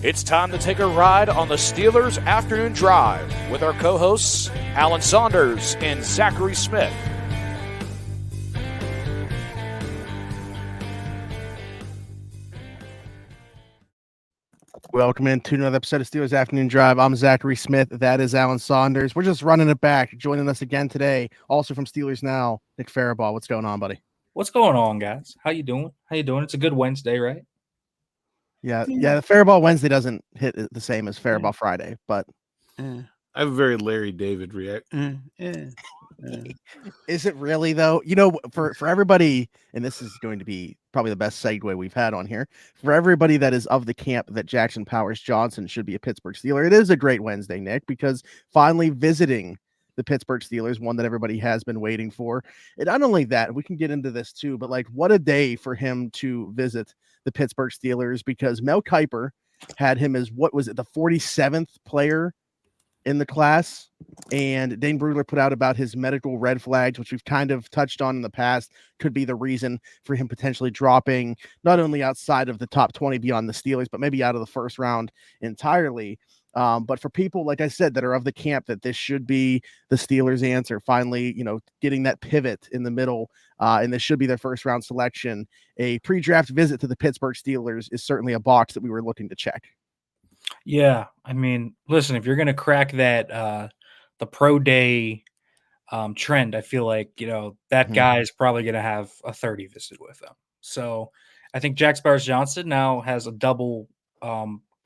It's time to take a ride on the Steelers Afternoon Drive with our co-hosts Alan Saunders and Zachary Smith. Welcome into another episode of Steelers Afternoon Drive. I'm Zachary Smith. That is Alan Saunders. We're just running it back. Joining us again today, also from Steelers Now, Nick Farabaugh. What's going on, buddy? What's going on, guys? How you doing? It's a good Wednesday, right? Yeah. The Farabaugh Wednesday doesn't hit the same as Farabaugh Friday, but I have a very Larry David react. Is it really though? You know, for everybody, and this is going to be probably the best segue we've had on here. For everybody that is of the camp that Jackson Powers Johnson should be a Pittsburgh Steeler, it is a great Wednesday, Nick, because finally visiting the Pittsburgh Steelers, one that everybody has been waiting for. And not only that, we can get into this too, but like what a day for him to visit the Pittsburgh Steelers, because Mel Kiper had him as, what was it, the 47th player in the class, and Dane Brugler put out about his medical red flags, which we've kind of touched on in the past, could be the reason for him potentially dropping not only outside of the top 20 beyond the Steelers, but maybe out of the first round entirely. But for people, like I said, that are of the camp that this should be the Steelers' answer, finally, getting that pivot in the middle, and this should be their first round selection, a pre-draft visit to the Pittsburgh Steelers is certainly a box that we were looking to check. Yeah, I mean, listen, if you're going to crack that the pro day trend, I feel like that guy is probably going to have a 30 visit with him. So I think Jack Powers Johnson now has a double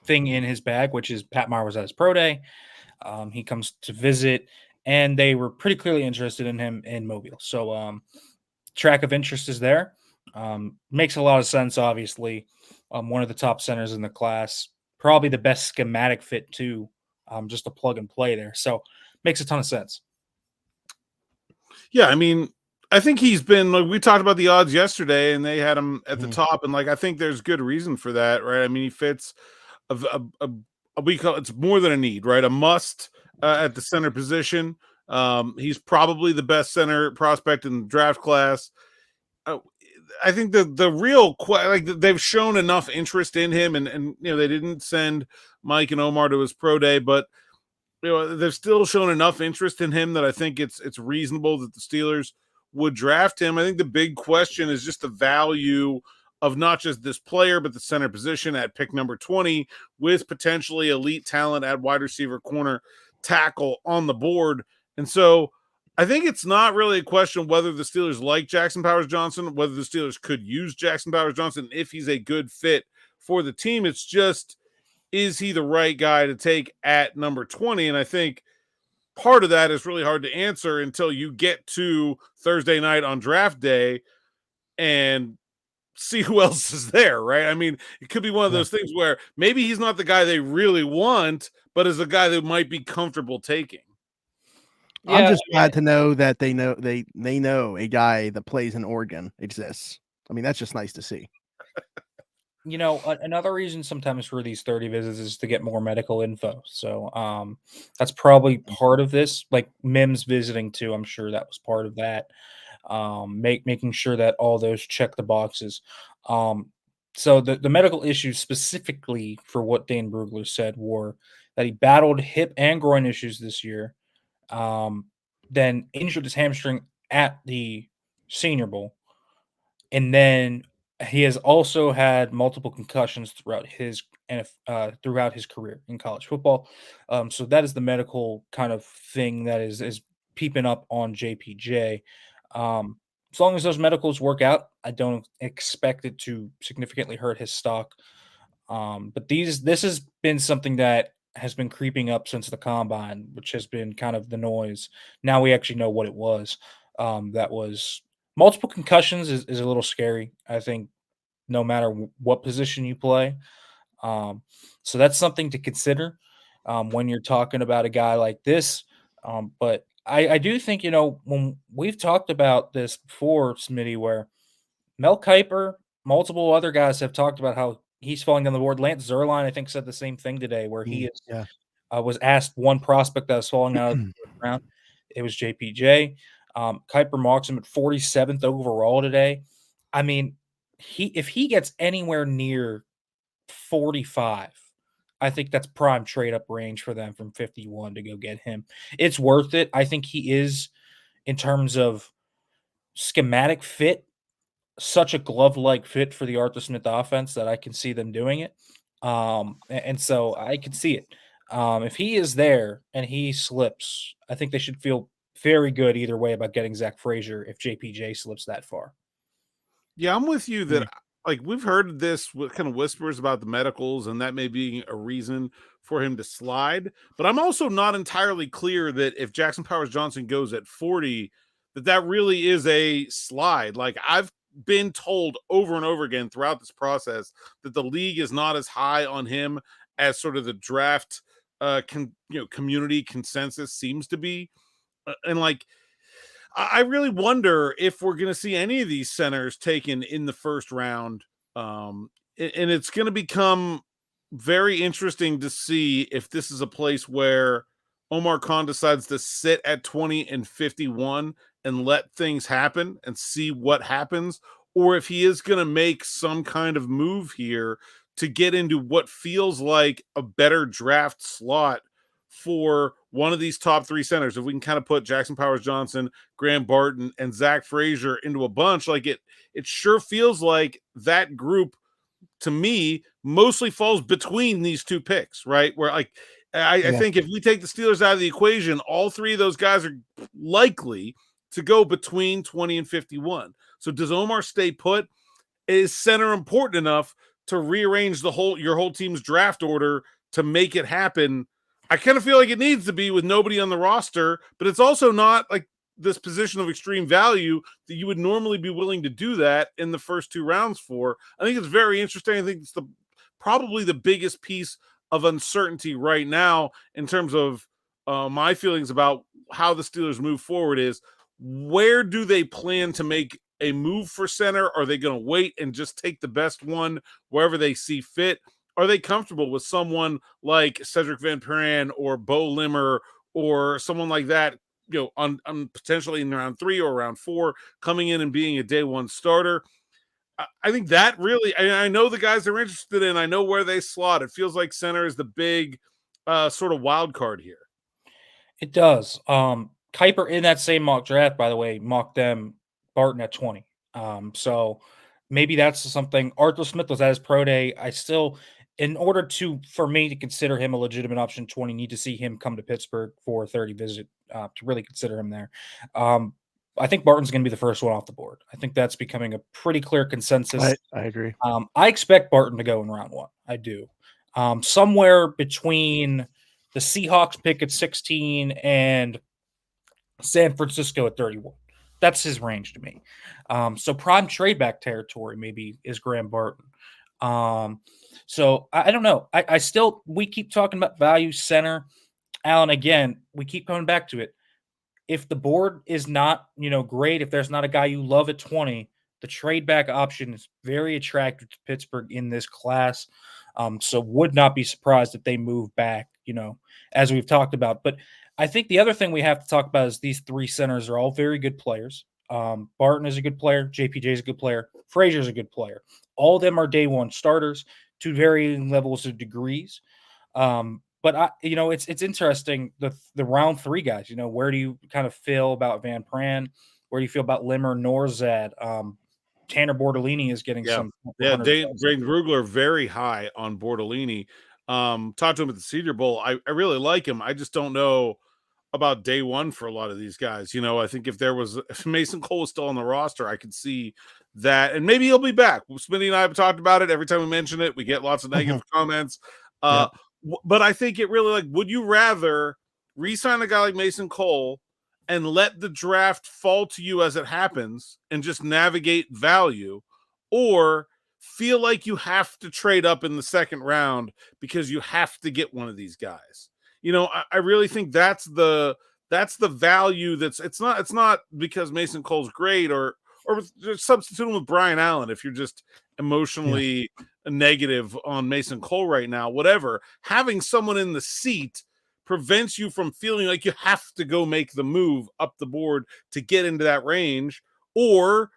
thing in his bag, which is Pat Meyer was at his pro day. He comes to visit, and they were pretty clearly interested in him in Mobile. So track of interest is there. Makes a lot of sense, obviously. One of the top centers in the class. Probably the best schematic fit too, just a plug and play there. So makes a ton of sense. Yeah, I mean, I think he's been, like, we talked about the odds yesterday, and they had him at the top, and like I think there's good reason for that, right? I mean, he fits it's more than a need, right? A must at the center position. He's probably the best center prospect in the draft class. I think the real they've shown enough interest in him, and they didn't send Mike and Omar to his pro day, but they've still shown enough interest in him that I think it's reasonable that the Steelers would draft him. I think the big question is just the value of not just this player, but the center position at pick number 20, with potentially elite talent at wide receiver, corner, tackle on the board. And so I think it's not really a question whether the Steelers like Jackson Powers Johnson, whether the Steelers could use Jackson Powers Johnson if he's a good fit for the team. It's just, is he the right guy to take at number 20? And I think part of that is really hard to answer until you get to Thursday night on draft day and see who else is there, right? I mean, it could be one of those things where maybe he's not the guy they really want, but is a guy that might be comfortable taking. Yeah, I'm just glad to know that they know a guy that plays in Oregon exists. I mean, that's just nice to see. Another reason sometimes for these 30 visits is to get more medical info. So that's probably part of this. Like Mims visiting too, I'm sure that was part of that. Making sure that all those check the boxes. So the medical issues specifically for what Dane Brugler said were that he battled hip and groin issues this year. Then injured his hamstring at the Senior Bowl, and then he has also had multiple concussions throughout his career in college football. So that is the medical kind of thing that is peeping up on JPJ. As long as those medicals work out, I don't expect it to significantly hurt his stock. But this has been something that has been creeping up since the combine, which has been kind of the noise. Now we actually know what it was. That was multiple concussions is a little scary, I think, no matter what position you play. So that's something to consider when you're talking about a guy like this. But I do think, when we've talked about this before, Smitty, where Mel Kiper, multiple other guys have talked about how he's falling on the board. Lance Zierlein, I think, said the same thing today, where he was asked one prospect that was falling out of the round. It was JPJ. Kiper mocks him at 47th overall today. I mean, if he gets anywhere near 45, I think that's prime trade up range for them from 51 to go get him. It's worth it. I think he is, in terms of schematic fit, such a glove-like fit for the Arthur Smith offense that I can see them doing it. And so I can see it. If he is there and he slips, I think they should feel very good either way about getting Zach Frazier if JPJ slips that far. Yeah, I'm with you that like we've heard this kind of whispers about the medicals, and that may be a reason for him to slide. But I'm also not entirely clear that if Jackson Powers Johnson goes at 40, that really is a slide. Like I've been told over and over again throughout this process that the league is not as high on him as sort of the draft community consensus seems to be. And like I really wonder if we're going to see any of these centers taken in the first round. And it's going to become very interesting to see if this is a place where Omar Khan decides to sit at 20 and 51 and let things happen and see what happens, or if he is going to make some kind of move here to get into what feels like a better draft slot for one of these top three centers. If we can kind of put Jackson Powers Johnson, Graham Barton, and Zach Frazier into a bunch, like it sure feels like that group to me mostly falls between these two picks, right? Where like I think if we take the Steelers out of the equation, all three of those guys are likely to go between 20 and 51. So does Omar stay put? Is center important enough to rearrange your whole team's draft order to make it happen? I kind of feel like it needs to be with nobody on the roster, but it's also not like this position of extreme value that you would normally be willing to do that in the first two rounds for. I think it's very interesting. I think it's probably the biggest piece of uncertainty right now in terms of my feelings about how the Steelers move forward is where do they plan to make a move for center? Are they going to wait and just take the best one wherever they see fit? Are they comfortable with someone like Cedric Van Pran or Bo Limmer or someone like that, on potentially in round 3 or round 4 coming in and being a day one starter? I think that really, I know the guys they're interested in. I know where they slot. It feels like center is the big sort of wild card here. It does. Kuiper in that same mock draft, by the way, mocked them Barton at 20. So maybe that's something. Arthur Smith was at his pro day. I still, in order for me to consider him a legitimate option 20, need to see him come to Pittsburgh for a 30 visit to really consider him there. I think Barton's going to be the first one off the board. I think that's becoming a pretty clear consensus. I agree. I expect Barton to go in round 1. I do. Somewhere between the Seahawks pick at 16 and San Francisco at 31. That's his range to me. So prime trade back territory maybe is Graham Barton. So I don't know. We keep talking about value center. Alan, again, we keep coming back to it. If the board is not, great, if there's not a guy you love at 20, the trade back option is very attractive to Pittsburgh in this class. So would not be surprised if they move back, as we've talked about. But I think the other thing we have to talk about is these three centers are all very good players. Barton is a good player. JPJ is a good player. Frazier is a good player. All of them are day one starters to varying levels of degrees. But it's interesting, the round 3 guys, where do you kind of feel about Van Pran? Where do you feel about Limmer, Norzad? Tanner Bortolini is getting some. Yeah, Braden Rugler very high on Bortolini. Talked to him at the Senior Bowl. I really like him. I just don't know about day one for a lot of these guys. I think if Mason Cole was still on the roster, I could see that, and maybe he'll be back. Smitty and I have talked about it. Every time we mention it, we get lots of negative comments. But I think it really, would you rather re-sign a guy like Mason Cole and let the draft fall to you as it happens and just navigate value, or feel like you have to trade up in the second round because you have to get one of these guys? I really think that's the value. It's not because Mason Cole's great or substitute him with Brian Allen if you're just emotionally negative on Mason Cole right now. Whatever, having someone in the seat prevents you from feeling like you have to go make the move up the board to get into that range, or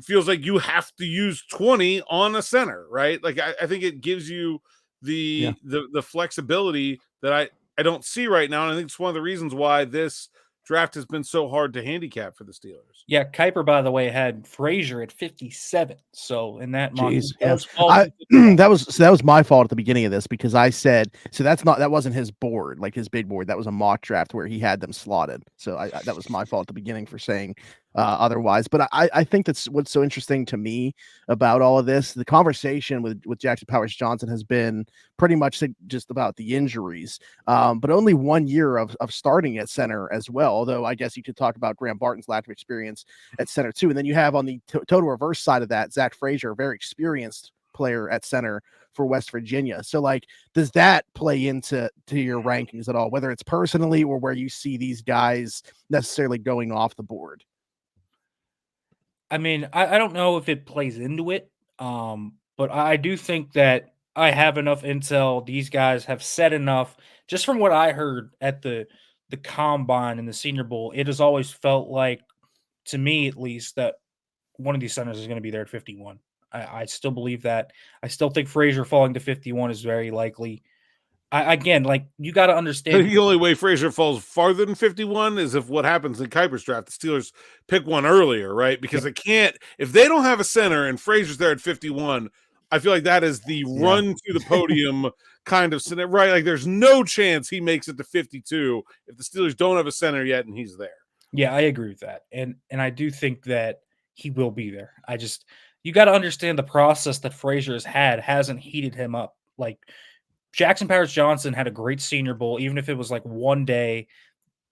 feels like you have to use 20 on a center, right? Like I think it gives you the flexibility that I don't see right now. And I think it's one of the reasons why this draft has been so hard to handicap for the Steelers. Yeah, Kuiper, by the way, had Frazier at 57. So in that mock, Jeez, he does yeah. fall to 51. that was my fault at the beginning of this because I said that wasn't his board, like his big board. That was a mock draft where he had them slotted. So that was my fault at the beginning for saying otherwise. But I think that's what's so interesting to me about all of this. The conversation with Jackson Powers Johnson has been pretty much just about the injuries, but only 1 year of starting at center as well. Although I guess you could talk about Graham Barton's lack of experience at center too. And then you have on the total reverse side of that, Zach Frazier, a very experienced player at center for West Virginia. So like, does that play into your rankings at all, whether it's personally or where you see these guys necessarily going off the board? I mean, I don't know if it plays into it, but I do think that I have enough intel. These guys have said enough. Just from what I heard at the combine and the Senior Bowl, it has always felt like, to me at least, that one of these centers is going to be there at 51. I still believe that. I still think Frazier falling to 51 is very likely. Again, like, you got to understand. The only way Frazier falls farther than 51 is if what happens in Kuiper's draft, the Steelers pick one earlier, right? Because it can't, if they don't have a center and Frazier's there at 51, I feel like that is the run to the podium kind of center, right? Like, there's no chance he makes it to 52 if the Steelers don't have a center yet and he's there. Yeah, I agree with that. And I do think that he will be there. You got to understand the process that Frazier has had hasn't heated him up. Like, Jackson Powers Johnson had a great Senior Bowl, even if it was like one day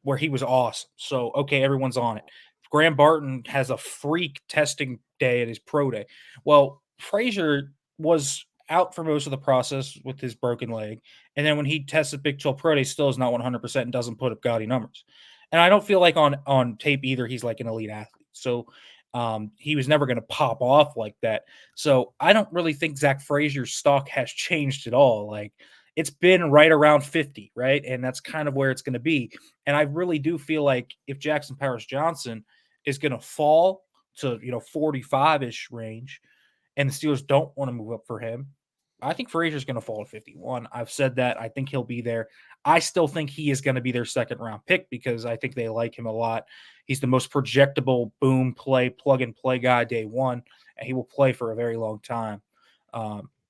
where he was awesome. So, okay, everyone's on it. Graham Barton has a freak testing day at his pro day. Well, Frazier was out for most of the process with his broken leg. And then when he tested Big 12 Pro Day, still is not 100% and doesn't put up gaudy numbers. And I don't feel like on tape either he's like an elite athlete. So he was never going to pop off like that. So I don't really think Zach Frazier's stock has changed at all. Like, it's been right around 50, right? And that's kind of where it's going to be. And I really do feel like if Jackson Powers Johnson is going to fall to, 45-ish range and the Steelers don't want to move up for him, I think Frazier's going to fall to 51. I've said that. I think he'll be there. I still think he is going to be their second round pick because I think they like him a lot. He's the most projectable boom play, plug and play guy day one, and he will play for a very long time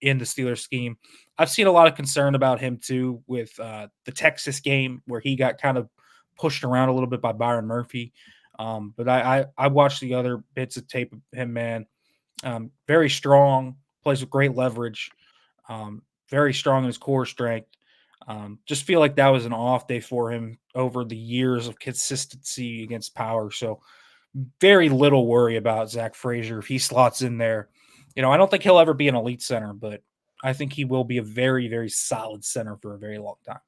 in the Steelers scheme. I've seen a lot of concern about him too with the Texas game where he got kind of pushed around a little bit by Byron Murphy. But I watched the other bits of tape of him, man. Very strong, plays with great leverage, very strong in his core strength. Just feel like that was an off day for him over the years of consistency against power. So very little worry about Zach Frazier if he slots in there. I don't think he'll ever be an elite center, but I think he will be a very, very solid center for a very long time.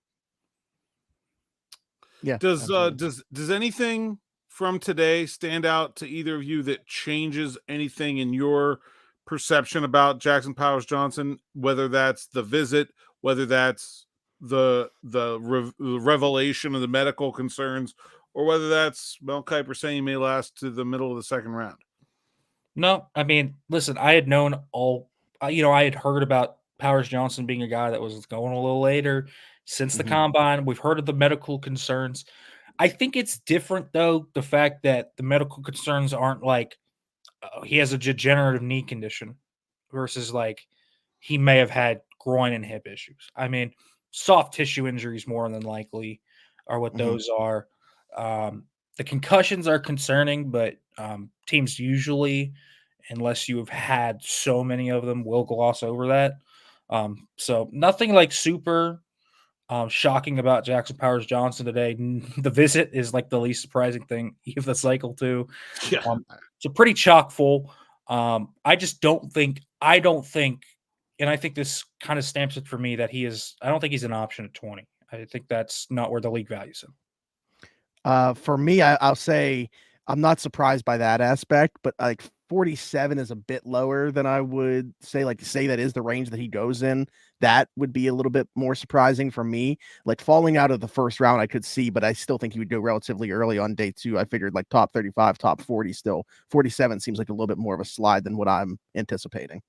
Yeah. Does anything from today stand out to either of you that changes anything in your perception about Jackson Powers Johnson, whether that's the visit, whether that's the revelation of the medical concerns, or whether that's Mel Kiper saying he may last to the middle of the second round? No, I mean, listen, I had known I had heard about Powers Johnson being a guy that was going a little later since the combine. We've heard of the medical concerns. I think it's different, though, the fact that the medical concerns aren't like he has a degenerative knee condition versus like he may have had groin and hip issues. I mean, soft tissue injuries more than likely are what those are. The concussions are concerning, but teams usually, unless you have had so many of them, will gloss over that. So nothing like super shocking about Jackson Powers Johnson today. The visit is like the least surprising thing of the cycle too. Yeah. So pretty chock full. I don't think, and I think this kind of stamps it for me that I don't think he's an option at 20. I think that's not where the league values him. For me, I'll say I'm not surprised by that aspect, but like 47 is a bit lower than I would say. Like, to say that is the range that he goes in, that would be a little bit more surprising for me. Like, falling out of the first round, I could see, but I still think he would go relatively early on day two. I figured like top 35, top 40 still. 47 seems like a little bit more of a slide than what I'm anticipating.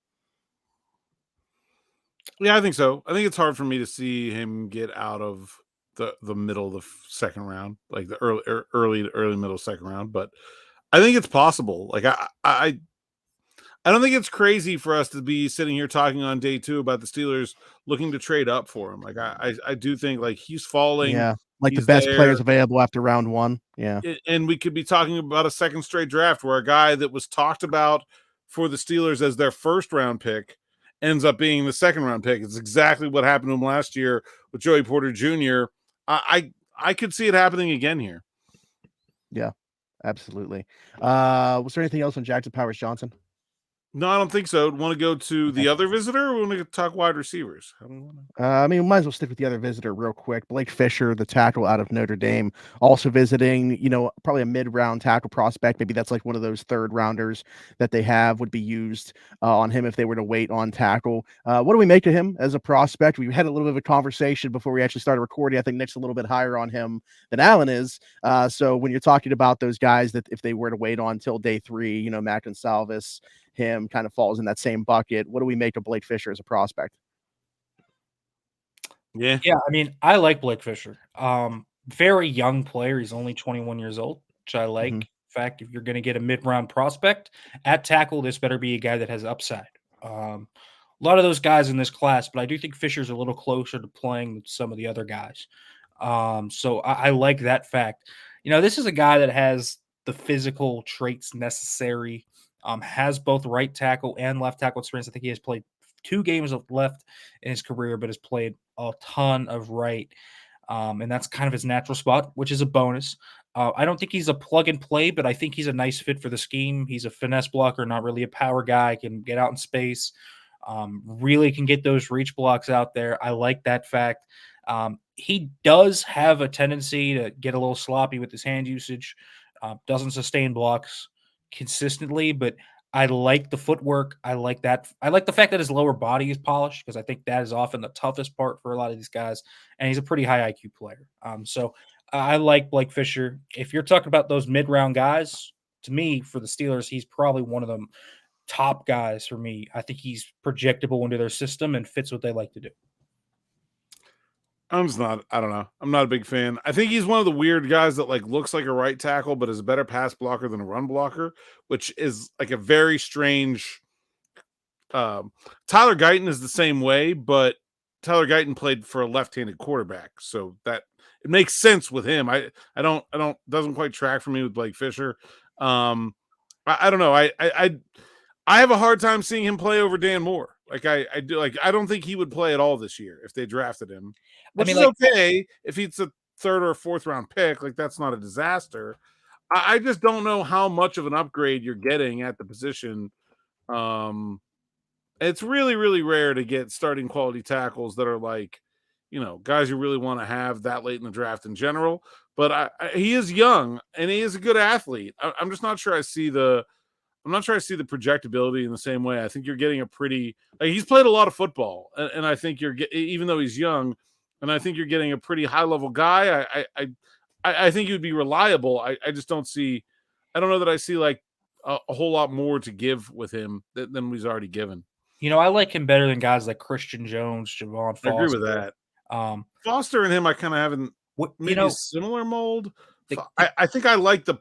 Yeah, I think so. I think it's hard for me to see him get out of the middle of the second round, like the early middle second round. But I think it's possible. Like I don't think it's crazy for us to be sitting here talking on day 2 about the Steelers looking to trade up for him. Like I do think like he's falling, Yeah, like the he's best players there, available after round 1. Yeah. and we could be talking about a second straight draft where a guy that was talked about for the Steelers as their first round pick ends up being the second round pick. It's exactly what happened to him last year with Joey Porter Jr. I could see it happening again here. Yeah, absolutely. Was there anything else on Jackson Powers Johnson? No, I don't think so. Want to go to the other visitor, or want to talk wide receivers? I mean, we might as well stick with the other visitor real quick. Blake Fisher, the tackle out of Notre Dame, also visiting, probably a mid-round tackle prospect. Maybe that's like one of those third rounders that they have would be used on him if they were to wait on tackle. What do we make of him as a prospect? We had a little bit of a conversation before we actually started recording. I think Nick's a little bit higher on him than Allen is. So when you're talking about those guys that if they were to wait on until day 3, Mac and Salvis, him kind of falls in that same bucket. What do we make of Blake Fisher as a prospect? Yeah. I mean, I like Blake Fisher. Very young player. He's only 21 years old, which I like. In fact, if you're going to get a mid-round prospect at tackle, this better be a guy that has upside. A lot of those guys in this class, but I do think Fisher's a little closer to playing than some of the other guys. So I like that fact. This is a guy that has the physical traits necessary. Has both right tackle and left tackle experience. I think he has played 2 games of left in his career, but has played a ton of right. And that's kind of his natural spot, which is a bonus. I don't think he's a plug and play, but I think he's a nice fit for the scheme. He's a finesse blocker, not really a power guy, can get out in space, really can get those reach blocks out there. I like that fact. He does have a tendency to get a little sloppy with his hand usage, doesn't sustain blocks consistently, but I like the footwork. I like that. I like the fact that his lower body is polished because I think that is often the toughest part for a lot of these guys. And he's a pretty high IQ player. So I like Blake Fisher. If you're talking about those mid-round guys, to me, for the Steelers, he's probably one of them top guys for me. I think he's projectable into their system and fits what they like to do. I don't know. I'm not a big fan. I think he's one of the weird guys that like looks like a right tackle, but is a better pass blocker than a run blocker, which is like a very strange. Tyler Guyton is the same way, but Tyler Guyton played for a left-handed quarterback, so that it makes sense with him. I don't doesn't quite track for me with Blake Fisher. I don't know. I have a hard time seeing him play over Dan Moore. Like I do. Like I don't think he would play at all this year if they drafted him. Which is okay if he's a 3rd or 4th round pick. Like that's not a disaster. I just don't know how much of an upgrade you're getting at the position. It's really, really rare to get starting quality tackles that are like, guys you really want to have that late in the draft in general. But he is young and he is a good athlete. I'm just not sure I see the projectability in the same way. I think you're getting a pretty he's played a lot of football, and I think even though he's young, and I think you're getting a pretty high level guy. I think he'd be reliable. I just don't see. I don't know that I see like a whole lot more to give with him than he's already given. I like him better than guys like Christian Jones, Javon Foster. I agree with that. Foster and him, I kind of haven't. Maybe a similar mold. I think I like the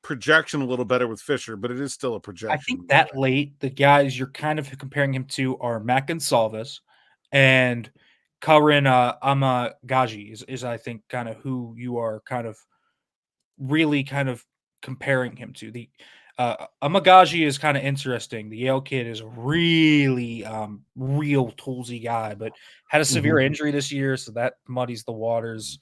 projection a little better with Fisher, but it is still a projection. I think that late, the guys you're kind of comparing him to are Mac and Salvis and Karin Amagaji is I think kind of who you are kind of really kind of comparing him to. The Amagaji is kind of interesting. The Yale kid is a really real toolsy guy, but had a severe injury this year, so that muddies the waters.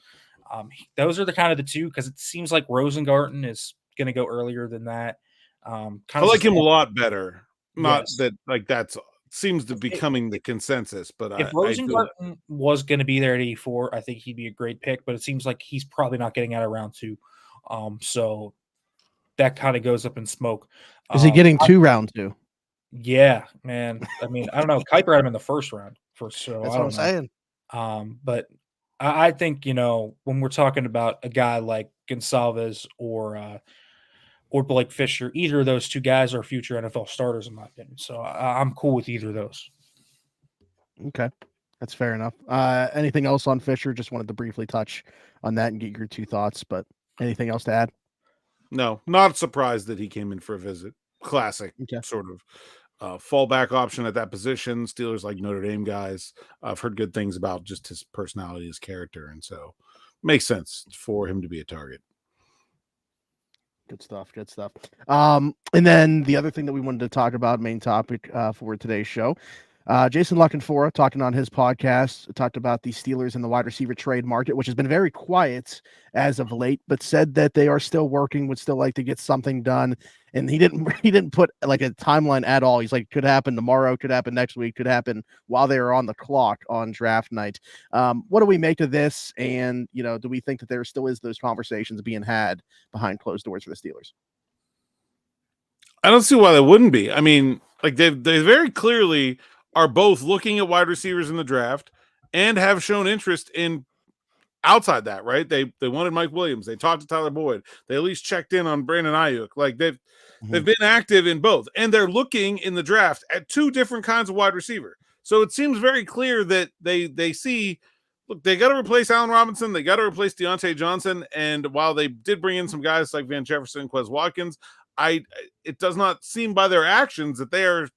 Those are the kind of the two because it seems like Rosengarten is going to go earlier than that. I like him a lot better. Not that like that's seems to be becoming the consensus, but if Rosengarten was going to be there at 84, I think he'd be a great pick. But it seems like he's probably not getting out of round 2, so that kind of goes up in smoke. Is he getting 2 round 2? Yeah, man. I mean, I don't know. Kuiper had him in the first round so that's what I'm saying. But I think when we're talking about a guy like Gonsalves or Blake Fisher, either of those 2 guys are future NFL starters in my opinion. So I'm cool with either of those. Okay, that's fair enough. Anything else on Fisher? Just wanted to briefly touch on that and get your 2 thoughts, but anything else to add? No, not surprised that he came in for a visit. Classic Okay. sort of fallback option at that position. Steelers like Notre Dame guys. I've heard good things about just his personality, his character, and so makes sense for him to be a target. Good stuff. Good stuff. And then the other thing that we wanted to talk about, main topic for today's show, Jason Luckenfora talking on his podcast, talked about the Steelers and the wide receiver trade market, which has been very quiet as of late, but said that they are still working, would still like to get something done. And he didn't put like a timeline at all. He's like, could happen tomorrow, could happen next week, could happen while they are on the clock on draft night. What do we make of this? And, do we think that there still is those conversations being had behind closed doors for the Steelers? I don't see why they wouldn't be. I mean, like they very clearly are both looking at wide receivers in the draft and have shown interest in outside that, right? They wanted Mike Williams. They talked to Tyler Boyd. They at least checked in on Brandon Ayuk. Like they've been active in both, and they're looking in the draft at 2 different kinds of wide receiver. So it seems very clear that they see, look, they got to replace Allen Robinson. They got to replace Deontay Johnson. And while they did bring in some guys like Van Jefferson, Quez Watkins, it does not seem by their actions that they are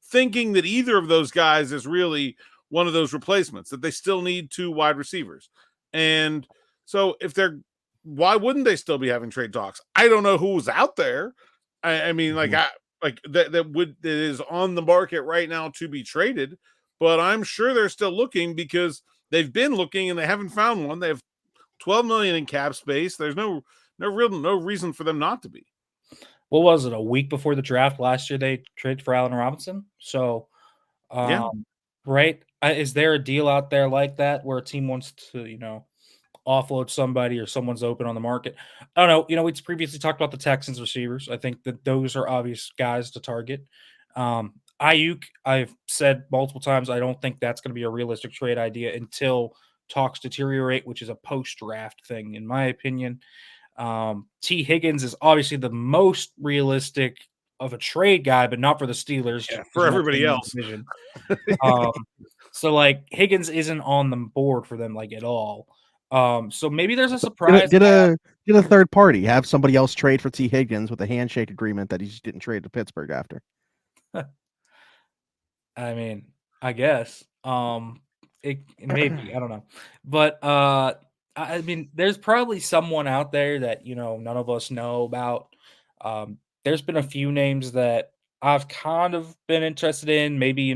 thinking that either of those guys is really one of those replacements, that they still need 2 wide receivers. And so why wouldn't they still be having trade talks? I don't know who's out there. I mean, that is on the market right now to be traded, but I'm sure they're still looking because they've been looking and they haven't found one. They have $12 million in cap space. There's no reason for them not to be. What was it, a week before the draft last year they traded for Allen Robinson? So, Yeah. right? Is there a deal out there like that where a team wants to, offload somebody or someone's open on the market? I don't know. We previously talked about the Texans receivers. I think that those are obvious guys to target. Ayuk, I've said multiple times, I don't think that's going to be a realistic trade idea until talks deteriorate, which is a post-draft thing, in my opinion. T. Higgins is obviously the most realistic of a trade guy, but not for the Steelers. Yeah, for everybody else. So like Higgins isn't on the board for them like at all. So maybe there's a surprise. Get a third party, have somebody else trade for T. Higgins with a handshake agreement that he just didn't trade to Pittsburgh after. I mean, I guess. It maybe, I don't know. But I mean, there's probably someone out there that, none of us know about. There's been a few names that I've kind of been interested in. Maybe,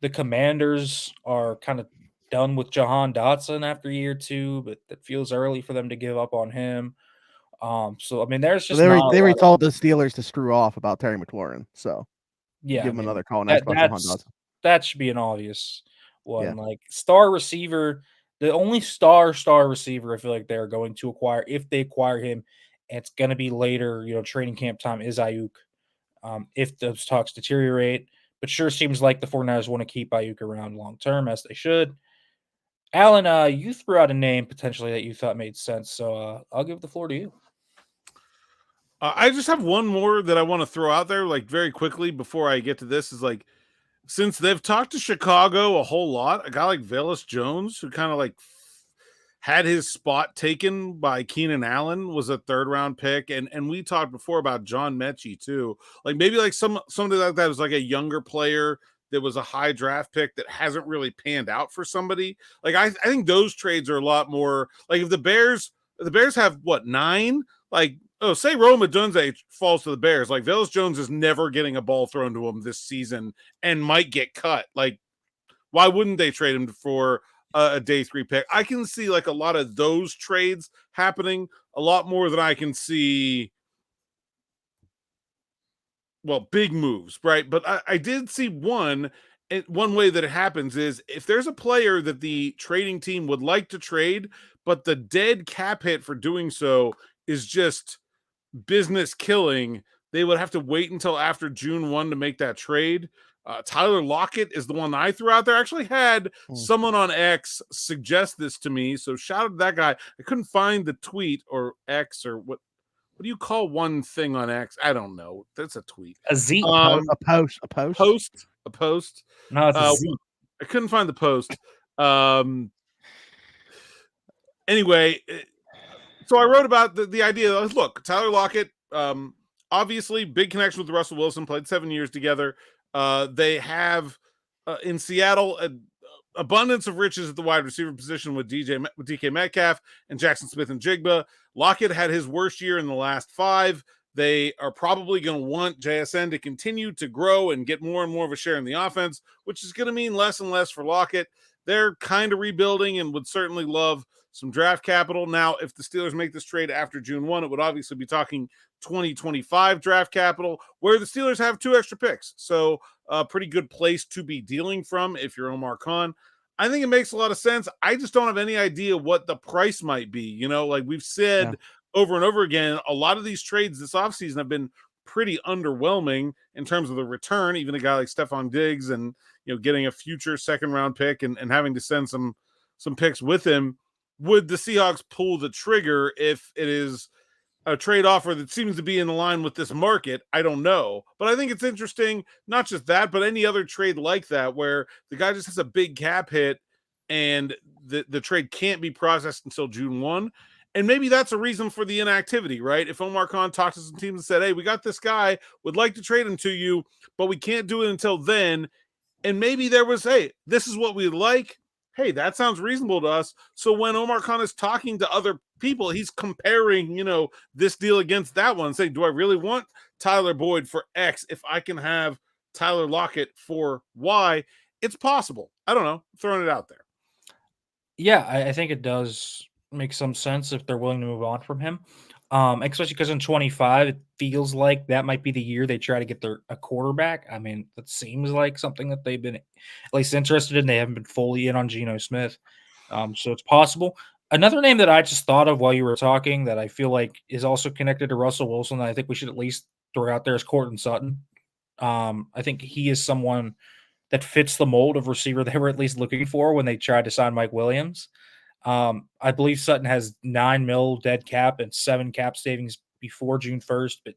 the Commanders are kind of done with Jahan Dotson after year 2, but it feels early for them to give up on him. So I mean, there's just they already told the Steelers to screw off about Terry McLaurin. So yeah, give him another call and ask about Jahan Dotson. That should be an obvious one. Yeah. Like star receiver, the only star receiver I feel like they're going to acquire, if they acquire him, and it's going to be later, training camp time, is Ayuk. If those talks deteriorate, but sure seems like the 49ers want to keep Ayuk around long term, as they should. Alan, you threw out a name potentially that you thought made sense, so I'll give the floor to you. I just have one more that I want to throw out there, like very quickly before I get to this. Is like, since they've talked to Chicago a whole lot, a guy like Velus Jones, who kind of like had his spot taken by Keenan Allen, was a 3rd round pick, and we talked before about John Mechie too. Like maybe like somebody like that was like a younger player that was a high draft pick that hasn't really panned out for somebody. Like I think those trades are a lot more like, if the Bears have what, 9, like, say Rome Odunze falls to the Bears, like Velus Jones is never getting a ball thrown to him this season and might get cut. Like, why wouldn't they trade him for a day 3 pick? I can see like a lot of those trades happening a lot more than I can see, well, big moves, right? But I did see one way that it happens is if there's a player that the trading team would like to trade, but the dead cap hit for doing so is just business killing, they would have to wait until after June 1 to make that trade. Tyler Lockett is the one I threw out there. I actually had someone on X suggest this to me, so shout out to that guy. I couldn't find the tweet or X or what do you call one thing on X? I don't know. That's a tweet. A Z. A post. A post. No, it's a Z. I couldn't find the post. Anyway, so I wrote about the idea. Look, Tyler Lockett, obviously big connection with Russell Wilson, played 7 years together. They have in Seattle abundance of riches at the wide receiver position with DK Metcalf and Jackson Smith and Jigba. Lockett had his worst year in the last 5. They are probably going to want JSN to continue to grow and get more and more of a share in the offense, which is going to mean less and less for Lockett. They're kind of rebuilding and would certainly love some draft capital. Now, if the Steelers make this trade after June 1, it would obviously be talking 2025 draft capital, where the Steelers have 2 extra picks. So a pretty good place to be dealing from if you're Omar Khan. I think it makes a lot of sense. I just don't have any idea what the price might be. You know, like we've said over and over again, a lot of these trades this offseason have been pretty underwhelming in terms of the return. Even a guy like Stephon Diggs and, getting a future second-round pick and having to send some picks with him. Would the Seahawks pull the trigger if it is a trade offer that seems to be in line with this market? I don't know. But I think it's interesting, not just that, but any other trade like that where the guy just has a big cap hit and the trade can't be processed until June 1. And maybe that's a reason for the inactivity, right? If Omar Khan talked to some teams and said, hey, we got this guy, would like to trade him to you, but we can't do it until then. And maybe there was, hey, this is what we like. Hey, that sounds reasonable to us. So when Omar Khan is talking to other people, he's comparing, this deal against that one, saying, do I really want Tyler Boyd for X if I can have Tyler Lockett for Y? It's possible. I don't know. Throwing it out there. Yeah, I think it does make some sense if they're willing to move on from him. Especially because in 25, it feels like that might be the year they try to get a quarterback. I mean, that seems like something that they've been at least interested in. They haven't been fully in on Geno Smith. So it's possible. Another name that I just thought of while you were talking that I feel like is also connected to Russell Wilson that I think we should at least throw out there is Courtland Sutton. I think he is someone that fits the mold of receiver they were at least looking for when they tried to sign Mike Williams. I believe Sutton has $9 million dead cap and 7 cap savings before June 1st, but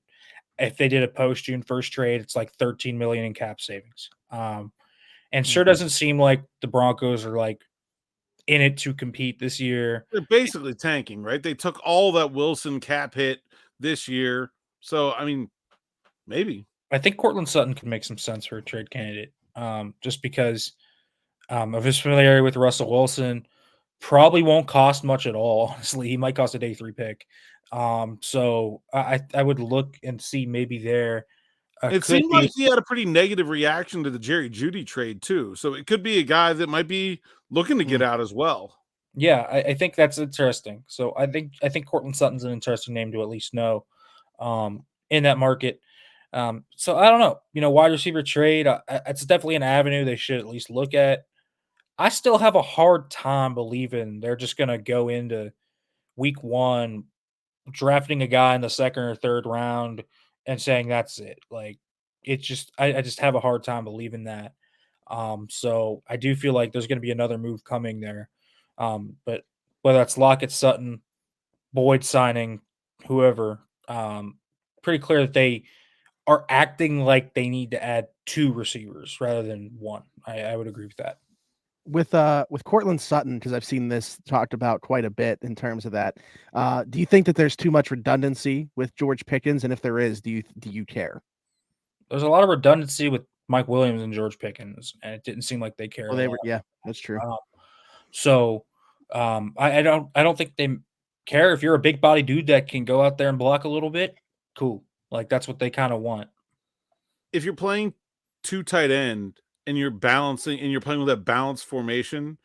if they did a post June 1st trade, it's like $13 million in cap savings. And sure doesn't seem like the Broncos are like in it to compete this year. They're basically tanking, right? They took all that Wilson cap hit this year. So, I mean, maybe. I think Courtland Sutton could make some sense for a trade candidate, just because of his familiarity with Russell Wilson. Probably won't cost much at all. Honestly, he might cost a day 3 pick. So I would look and see maybe there. It seemed like he had a pretty negative reaction to the Jerry Jeudy trade too. So it could be a guy that might be looking to get out as well. Yeah, I think that's interesting. So I think Courtland Sutton's an interesting name to at least know in that market. So I don't know. Wide receiver trade, it's definitely an avenue they should at least look at. I still have a hard time believing they're just going to go into week 1 drafting a guy in the 2nd or 3rd round and saying that's it. Like it's just I just have a hard time believing that. So I do feel like there's going to be another move coming there. But whether that's Lockett, Sutton, Boyd signing, whoever, pretty clear that they are acting like they need to add 2 receivers rather than 1. I would agree with that. With Courtland Sutton, because I've seen this talked about quite a bit in terms of that. Do you think that there's too much redundancy with George Pickens? And if there is, do you care? There's a lot of redundancy with Mike Williams and George Pickens, and it didn't seem like they care. Well, yeah, that's true. I don't think they care. If you're a big body dude that can go out there and block a little bit, cool. Like that's what they kind of want. If you're playing 2 tight end and you're balancing and you're playing with that balanced formation,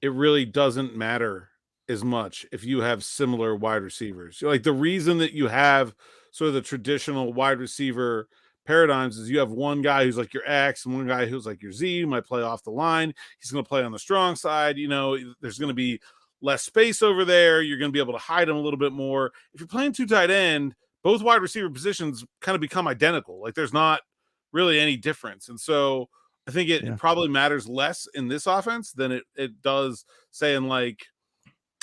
it really doesn't matter as much if you have similar wide receivers. Like the reason that you have sort of the traditional wide receiver paradigms is you have one guy who's like your X and one guy who's like your Z, who might play off the line. He's going to play on the strong side. There's going to be less space over there. You're going to be able to hide him a little bit more. If you're playing 2 tight end, both wide receiver positions kind of become identical. Like there's not really any difference. And so I think it probably matters less in this offense than it does, say, in like,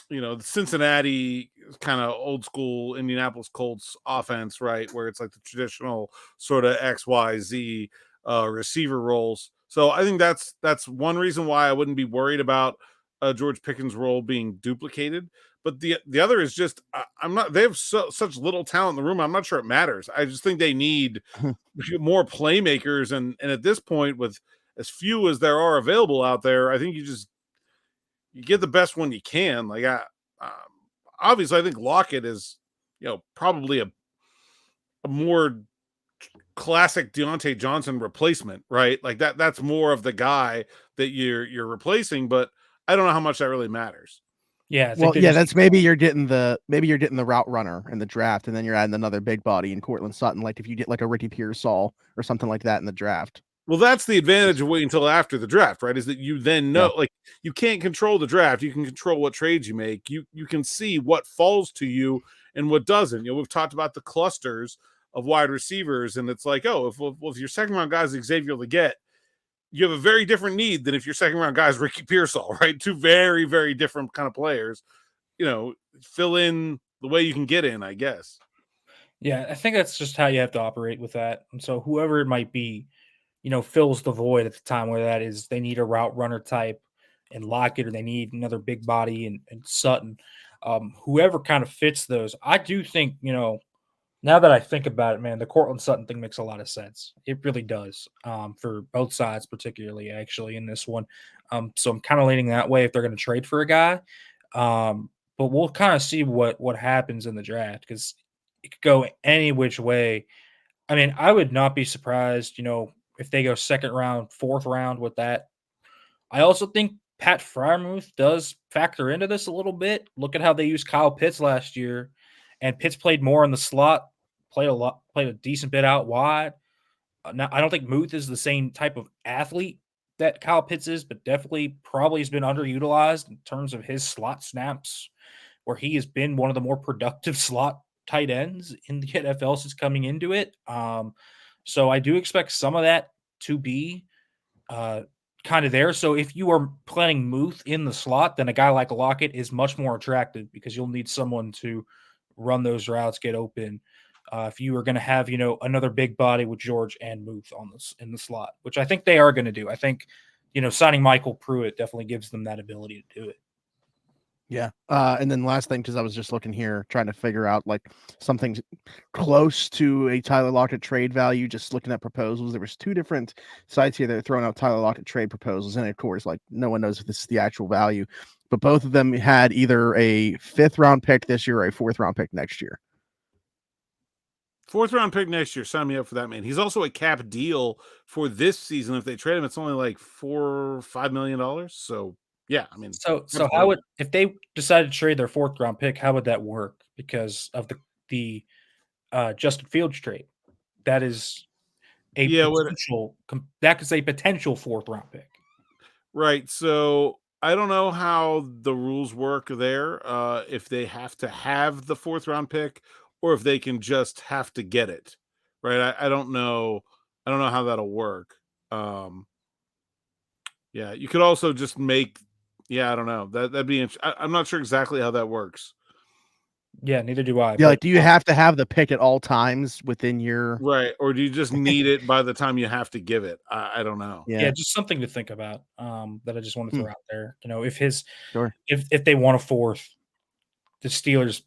the Cincinnati kind of old school Indianapolis Colts offense, right? Where it's like the traditional sort of X, Y, Z receiver roles. So I think that's one reason why I wouldn't be worried about George Pickens' role being duplicated. But the other is just I'm not. They have such little talent in the room. I'm not sure it matters. I just think they need more playmakers, and at this point, with as few as there are available out there, I think you get the best one you can. Like obviously, I think Lockett is probably a more classic Deontay Johnson replacement, right? Like that's more of the guy that you're replacing, but I don't know how much that really matters. Yeah. Well, yeah, that's maybe you're getting the route runner in the draft, and then you're adding another big body in Courtland Sutton, like if you get like a Ricky Pearsall or something like that in the draft. Well, that's the advantage of waiting until after the draft, right? Is that you then know, like you can't control the draft. You can control what trades you make. You can see what falls to you and what doesn't. We've talked about the clusters of wide receivers, and it's like, if your second round guy is Xavier Legette, you have a very different need than if your second round guy is Ricky Pearsall, right? Two very, very different kind of players. Fill in the way you can get in, I guess. Yeah, I think that's just how you have to operate with that. And so whoever it might be, fills the void at the time, where that is they need a route runner type and Lockett, or they need another big body and Sutton. Whoever kind of fits those. I do think, now that I think about it, man, the Courtland Sutton thing makes a lot of sense. It really does, for both sides, particularly actually in this one. So I'm kind of leaning that way if they're going to trade for a guy. But we'll kind of see what happens in the draft, because it could go any which way. I mean, I would not be surprised, if they go second round, fourth round with that. I also think Pat Freiermuth does factor into this a little bit. Look at how they used Kyle Pitts last year, and Pitts played more in the slot, played a decent bit out wide. Now, I don't think Muth is the same type of athlete that Kyle Pitts is, but definitely probably has been underutilized in terms of his slot snaps, where he has been one of the more productive slot tight ends in the NFL since coming into it. So I do expect some of that to be kind of there. So if you are planning Muth in the slot, then a guy like Lockett is much more attractive, because you'll need someone to run those routes, get open. If you are going to have, another big body with George and Muth on this in the slot, which I think they are going to do. I think, signing Michael Pruitt definitely gives them that ability to do it. Yeah. And then last thing, because I was just looking here, trying to figure out like something close to a Tyler Lockett trade value, just looking at proposals. There was two different sites here that are throwing out Tyler Lockett trade proposals. And of course, like no one knows if this is the actual value, but both of them had either a 5th round pick this year or a 4th round pick next year. 4th round pick next year. Sign me up for that, man. He's also a cap deal for this season. If they trade him, it's only like $4 or $5 million. So yeah, I mean, so how would, if they decided to trade their 4th round pick, how would that work? Because of the Justin Fields trade, that is that is a potential 4th round pick, right? So I don't know how the rules work there. If they have to have the 4th round pick, or if they can just have to get it, right? I don't know. I don't know how that'll work. Yeah, you could also just make. Yeah, I don't know. That'd be. I'm not sure exactly how that works. Yeah, neither do I. Yeah, like do you have to have the pick at all times within your right, or do you just need it by the time you have to give it? I don't know. Yeah, just something to think about. That I just want to throw out there. Sure. if they want a 4th, the Steelers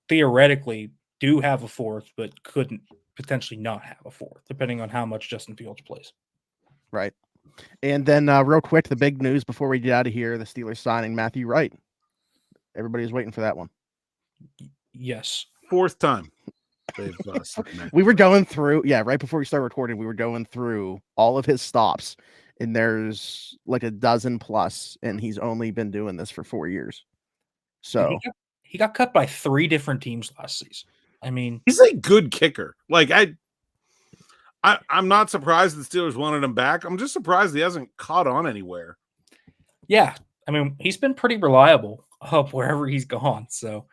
theoretically do have a 4th, but couldn't potentially not have a 4th, depending on how much Justin Fields plays. Right. And then real quick, the big news before we get out of here, the Steelers signing Matthew Wright. Everybody's waiting for that one. Yes. 4th time. We were going through, right before we started recording, we were going through all of his stops, and there's like a dozen plus, and he's only been doing this for 4 years. So he got cut by 3 different teams last season. I mean, he's a good kicker. Like I'm not surprised the Steelers wanted him back. I'm just surprised he hasn't caught on anywhere. Yeah, I mean, he's been pretty reliable up wherever he's gone. So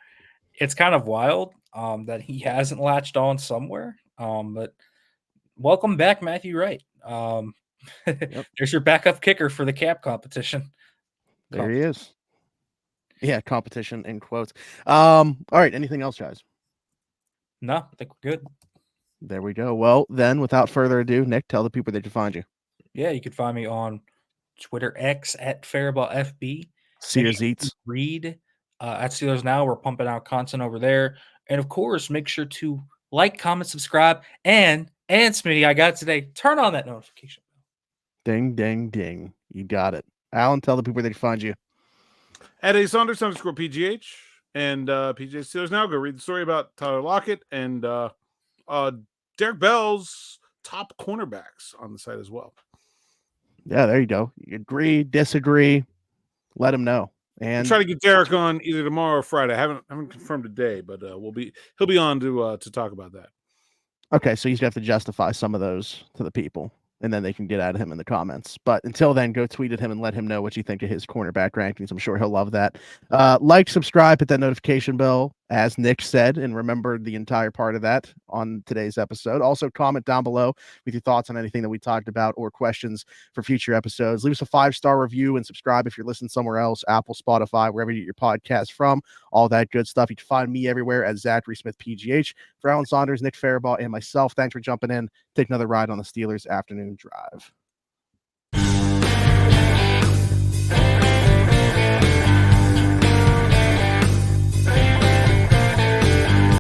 it's kind of wild that he hasn't latched on somewhere. But welcome back, Matthew Wright. There's your backup kicker for the cap competition. There he is. Yeah, competition in quotes. All right, anything else, guys? No, I think we're good. There we go. Well, then, without further ado, Nick, tell the people they can find you. Yeah, you can find me on Twitter X at Farabaugh FB. Sears Eats. Read at Steelers Now. We're pumping out content over there. And of course, make sure to like, comment, subscribe, and Smitty, I got today, turn on that notification bell. Ding, ding, ding. You got it. Alan, tell the people where they can find you. At a Saunders _ PGH and PGH Steelers Now. Go read the story about Tyler Lockett and Derek Bell's top cornerbacks on the site as well. Yeah, there you go. You agree, disagree, let him know. And try to get Derek on either tomorrow or Friday. I haven't confirmed today, but he'll be on to talk about that. Okay, so he's gonna have to justify some of those to the people, and then they can get at him in the comments. But until then, go tweet at him and let him know what you think of his cornerback rankings. I'm sure he'll love that. Like, subscribe, hit that notification bell, as Nick said, and remember the entire part of that on today's episode. Also, comment down below with your thoughts on anything that we talked about or questions for future episodes. Leave us a 5-star review and subscribe if you're listening somewhere else, Apple, Spotify, wherever you get your podcast from, all that good stuff. You can find me everywhere at Zachary Smith PGH. For Alan Saunders, Nick Farabaugh, and myself, thanks for jumping in. Take another ride on the Steelers Afternoon Drive.